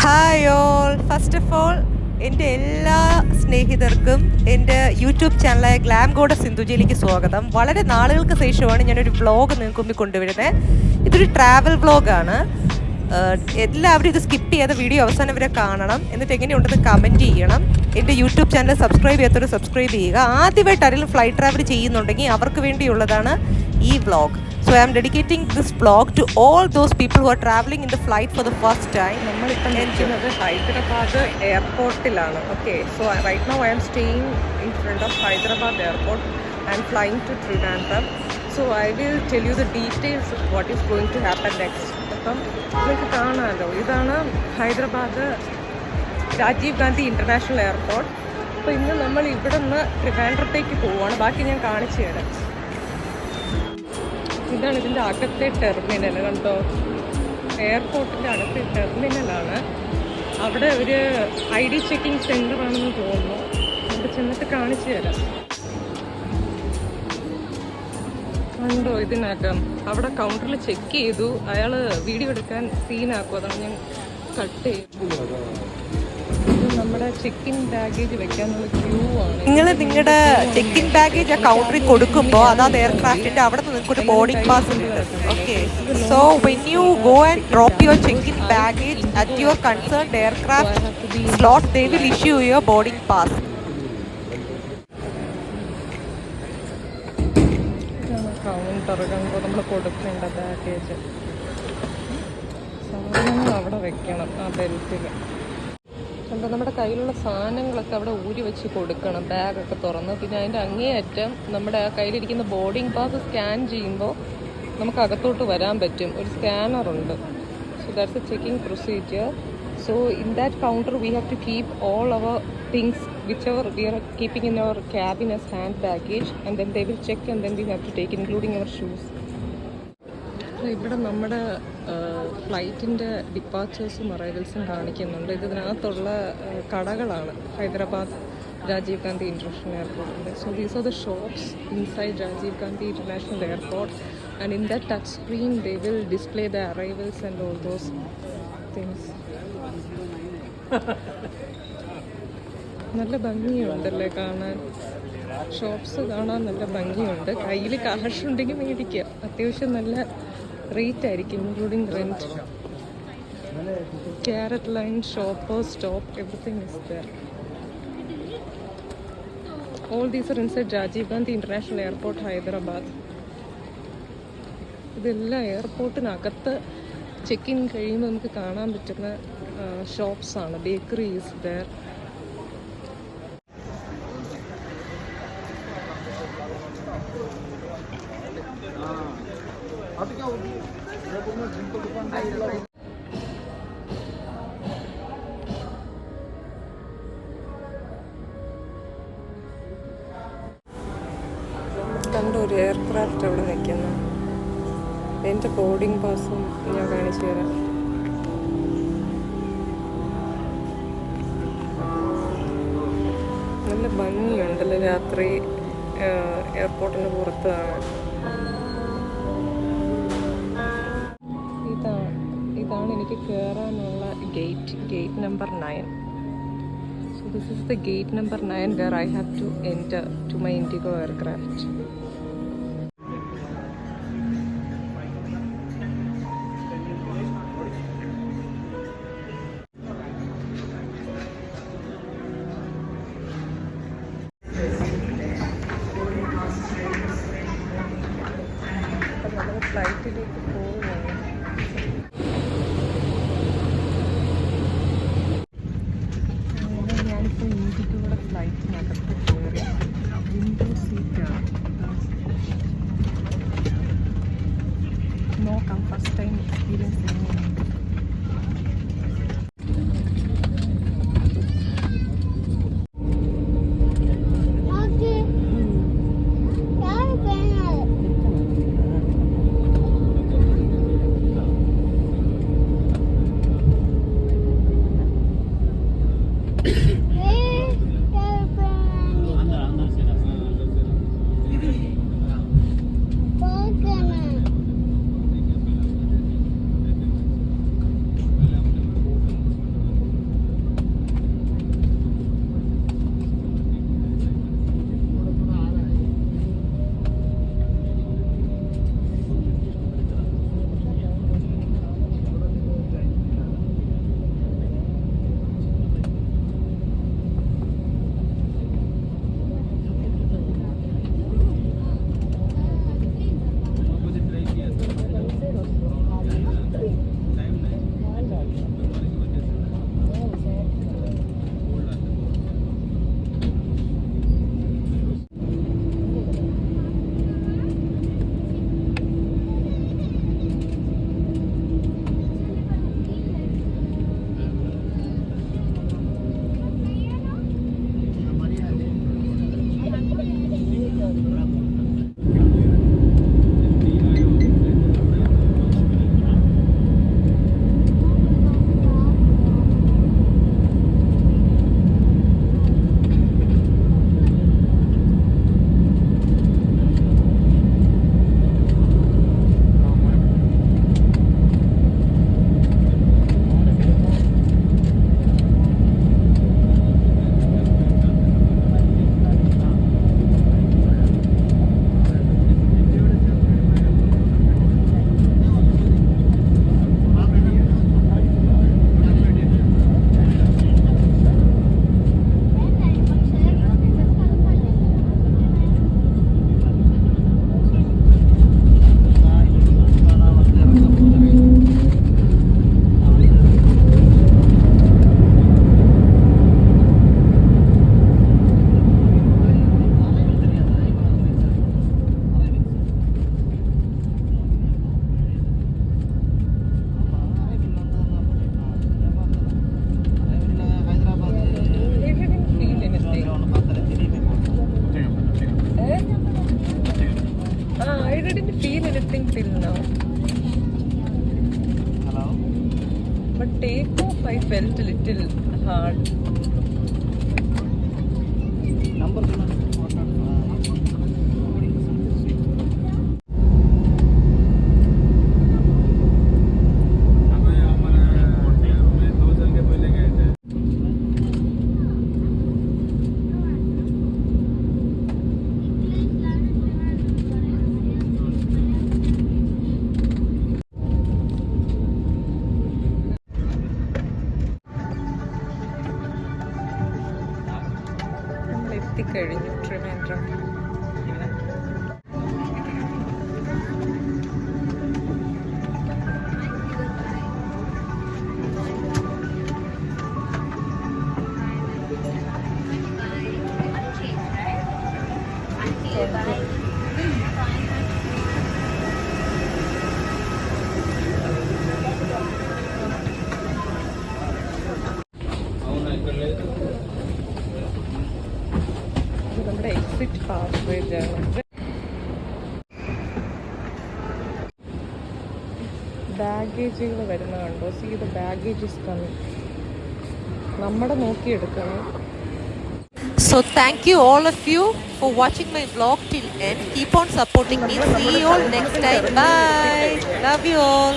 Hi all, first of all എൻ്റെ എല്ലാ സ്നേഹിതർക്കും എൻ്റെ യൂട്യൂബ് ചാനലായ ഗ്ലാം ഗോഡസ് സിന്ധുജിയിലേക്ക് സ്വാഗതം. വളരെ നാളുകൾക്ക് ശേഷമാണ് ഞാനൊരു വ്ളോഗ് നിങ്ങൾക്ക് മുമ്പിൽ കൊണ്ടുവരുന്നത്. ഇതൊരു ട്രാവൽ വ്ളോഗാണ്. എല്ലാവരും ഇത് സ്കിപ്പ് ചെയ്യാതെ വീഡിയോ അവസാനം വരെ കാണണം. എന്നിട്ട് എങ്ങനെയുണ്ടെന്ന് കമൻറ്റ് ചെയ്യണം. എൻ്റെ യൂട്യൂബ് ചാനൽ സബ്സ്ക്രൈബ് ചെയ്യാത്തവർ സബ്സ്ക്രൈബ് ചെയ്യുക. ആദ്യമായിട്ട് ആരെങ്കിലും ഫ്ലൈറ്റ് ട്രാവൽ ചെയ്യുന്നുണ്ടെങ്കിൽ അവർക്ക് വേണ്ടിയുള്ളതാണ് ഈ vlog. So I am dedicating this vlog to all those people who are traveling in the flight for the first time. നമ്മളിപ്പം ഇരിക്കുന്നത് ഹൈദരാബാദ് എയർപോർട്ടിലാണ്. Okay, so right now I am staying in front of Hyderabad airport and flying to Trivandrum. So I will tell you the details what is going to happen next. അപ്പം നിങ്ങൾക്ക് കാണാമല്ലോ, ഇതാണ് Hyderabad Rajiv Gandhi international airport. അപ്പോൾ ഇന്ന് നമ്മൾ ഇവിടെ നിന്ന് ട്രിവാൻഡ്രത്തേക്ക് പോവുകയാണ്. ബാക്കി ഞാൻ കാണിച്ചു തരാം. ഇതാണ് ഇതിൻ്റെ അകത്തെ ടെർമിനൽ. കണ്ടോ, എയർപോർട്ടിൻ്റെ അകത്തെ ടെർമിനലാണ്. അവിടെ ഒരു ID ചെക്കിംഗ് സെൻ്റർ ആണെന്ന് തോന്നുന്നു. അവിടെ ചെന്നിട്ട് കാണിച്ചു തരാം. കണ്ടോ, ഇതിനകം അവിടെ കൗണ്ടറിൽ ചെക്ക് ചെയ്തു. അയാൾ വീഡിയോ എടുക്കാൻ സീനാക്കും, അതാണ് ഞാൻ കട്ട് ചെയ്തു. നമ്മുടെ ചെക്ക് ഇൻ ബാഗേജ് വെക്കാനുള്ള ക്യൂ ആണ്. നിങ്ങൾ നിങ്ങളുടെ ചെക്ക് ഇൻ ബാഗേജ് ആ കൗണ്ടറിൽ കൊടുക്കുമ്പോൾ അതാത് എയർക്രാഫ്റ്റിന്റെ അവിടെ നിന്ന് നിങ്ങൾക്ക് ഒരു ബോർഡിംഗ് പാസ് ഉണ്ട്. Okay, so when you go and drop your check in baggage at your concerned aircraft slot they will issue your boarding pass. Counter കണ്ടോ, നമ്മൾ കൊടുക്കേണ്ട ബാഗേജ് സാധനങ്ങൾ അവിടെ വെക്കണം. ആ ബെൽറ്റിൽ കണ്ടോ, നമ്മുടെ കയ്യിലുള്ള സാധനങ്ങളൊക്കെ അവിടെ ഊരി വെച്ച് കൊടുക്കണം, ബാഗൊക്കെ തുറന്ന്. പിന്നെ അതിൻ്റെ അങ്ങേയറ്റം നമ്മുടെ ആ കയ്യിലിരിക്കുന്ന ബോർഡിംഗ് പാസ് സ്കാൻ ചെയ്യുമ്പോൾ നമുക്ക് അകത്തോട്ട് വരാൻ പറ്റും. ഒരു സ്കാനറുണ്ട്. So that's a checking procedure. So in that counter we have to keep all our things which ever we are keeping in our cabin as hand baggage and then they will check and then we have to take including our shoes. ഇവിടെ നമ്മുടെ ഫ്ലൈറ്റിൻ്റെ ഡിപ്പാച്ചേഴ്സും അറൈവൽസും കാണിക്കുന്നുണ്ട്. ഇതിനകത്തുള്ള കടകളാണ് Hyderabad Rajiv Gandhi international എയർപോർട്ടിൻ്റെ. So these are the shops inside Rajiv Gandhi international airport and in that touch screen they will display the arrivals and all those things. നല്ല ഭംഗിയുണ്ടല്ലേ കാണാൻ, ഷോപ്സ് കാണാൻ നല്ല ഭംഗിയുണ്ട്. കയ്യിൽ കാശ് ഉണ്ടെങ്കിൽ മേടിക്കുക. അത്യാവശ്യം നല്ല റേറ്റ് ആയിരിക്കും, including rent. CaratLane, Shoppers Stop, everything is there. All these are inside Rajiv Gandhi international airport Hyderabad. ഇതെല്ലാം എയർപോർട്ടിനകത്ത് ചെക്ക് ഇൻ കഴിയുമ്പോൾ നമുക്ക് കാണാൻ പറ്റുന്ന ഷോപ്സാണ്. Bakery is there. കണ്ടോ, ഒരു എയർക്രാഫ്റ്റ് അവിടെ നിൽക്കുന്നു. എൻ്റെ ബോർഡിംഗ് പാസും ഞാൻ കാണിച്ചു തരാം. നല്ല ഭംഗിയുണ്ടല്ലോ രാത്രി എയർപോർട്ടിന് പുറത്താണ്. ഇതാണ് എനിക്ക് കയറാനുള്ള gate number 9. So this is the gate number 9 where I have to enter to my Indigo aircraft. ഫ്ലൈറ്റിലേക്ക് പോവുകയാണ്. ഞാനിപ്പോൾ ഇന്ത്യയുടെ ഫ്ലൈറ്റിനകത്ത് കയറി. വിൻഡോ സീറ്റാണ്. നോക്കാം, ഫസ്റ്റ് ടൈം എക്സ്പീരിയൻസ് ചെയ്യുന്നുണ്ട്. take off I felt a little hard. എത്തിക്കഴിഞ്ഞു ട്രിവാൻഡ്രം. നമ്മുടെ എക്സിറ്റ് പാസ്വേജ് ആണ്. ബാഗേജുകൾ വരുന്ന കണ്ടോ? See the baggage is coming. നമ്മുടെ നോക്കിയെടുക്കണം. So thank you all of you for watching my vlog till end. Keep on supporting me. See you all next time. Bye. Love you all.